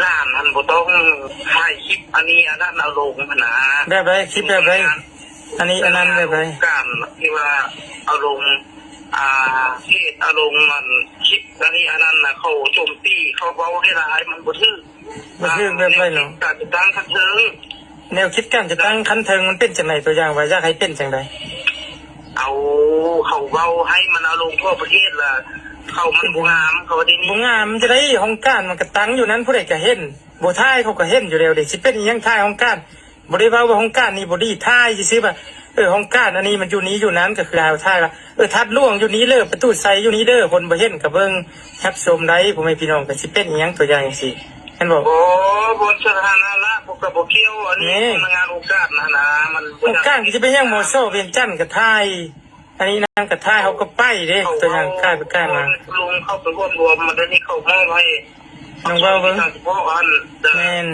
ล้านมันบ่ต้องถ่ายคลิปอันนี้อันนั้นเอาลงนะแบบไรคลิปแบบไรอันนี้อันนั้นแบบไรการที่ว่าเอาลงเพจเอาลงมันคลิปอันนี้อันนั้นนะเขาโจมตีเขาเว้าให้ร้ายมันบ่ถือแบบไรเนาะการจะตั้งคันเทิงแนวคิดการจะตั้งคันเทิงมันเป็นจังไหนตัวอย่างว่าอยากให้เป็นจังไดเอาเขาเว้าให้มันเอาลงทั่วประเทศล่ะเขามันบ่งามเขาได้นี่บ่งามมันจะได้ห้องการมันก็ตั้งอยู่นั้นผู้ใดก็เห็นบ่ทายเขาก็เห็นอยู่แล้วเด้สิเป็นอีหยังทายห้องการบ่ได้ว่าห้องการนี่บ่ดีทายซื่อๆว่าห้องการอันนี้มันอยู่นี้อยู่นั้นก็คือหาทายว่าทัดล่วงอยู่นี้เด้อประตูใส่อยู่นี้เด้อคนบ่เห็นก็เบิ่งรับชมได้พ่อแม่พี่น้องก็สิเป็นอีหยังตัวอย่างจังซี่เห็นบ่โอ้บนสถานะละบ่ก็บ่เกี่ยวอันนี้งานโอกาสนะมันโอกาสสิเป็นหยังหมอโซเวียงจันทน์ก็ทายอันนี้นางก็ทายเขาก็ไปเด้ตัวอย่างกล้าไปกล้ามาลุงเข้าไปรวมมันนี่เขามอบให้น้องเว้าเบิ่งแม่น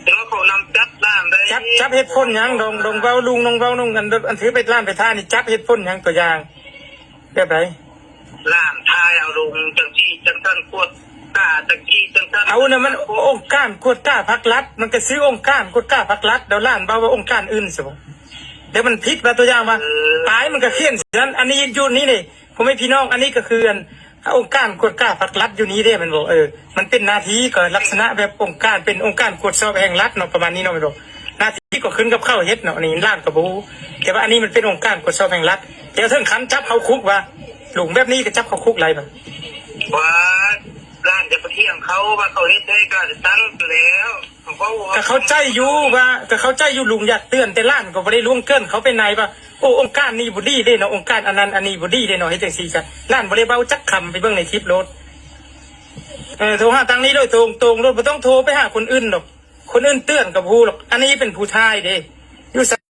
แล้วเขานำจับด้านได้จับเฮ็ดพ่นหยังดงเว้าลุงน้องเว้านุ่งอันถือไปร้านไปทานนี่จับเฮ็ดพ่นหยังตัวอย่างแบบไหนร้านทายเอาลุงจังซี่จังซั่นกดกล้าจังซี่จังซั่นเอาน่ะมันองค์การกวดกล้าพักรัฐมันก็ซื้อองค์การกวดกล้าพักรัฐเดี๋ยวร้านเว้าว่าองค์การอื่นสิบ่เดี๋ยวมันผิดว่าตัวอย่างว่าตายมันก็เขียนนั้นอันนี้อยู่นี่นี่ผมไม่พี่น้องอันนี้ก็คือองค์การกวดกล้าพักรัฐอยู่นี้เด้มันบอกมันเป็นหน้าที่ก็ลักษณะแบบองค์การเป็นองค์การกวดสอบแห่งรัฐเนาะประมาณนี้เนาะมันบอกหน้าที่ก็ขึ้นกับเข้าเฮ็ดเนาะนี่ล้านกับบูแต่ว่าอันนี้มันเป็นองค์การกวดสอบแห่งรัฐเดี๋ยวถึงขันจับเข้าคุกว่าหลุงแบบนี้ก็จับเข้าคุกไรบ่ว่าร้านจะไปเที่ยงเขาว่าเขาเฮ็ดให้การตั้งแล้วก็เข้าใจอยู่ว่าก็เข้าใจอยู่ลุงอยากเตือนแต่ล้านก็บ่ได้ล่วงเกินเขาเป็นนายว่าโอ้องค์การนี้บ่ดีเด้เนาะองค์การอันนั้นอันนี้บ่ดีเด้เนาะเฮ็ดจังซี่จ้ะล้านบ่ได้เว้าจักคำไปเบิ่งในคลิปรถโทรหาทางนี้เลยตรงรถบ่ต้องโทรไปหาคนอื่นหรอกคนอื่นเตือนกับผู้หรอกอันนี้เป็นผู้ชายเด้อยู่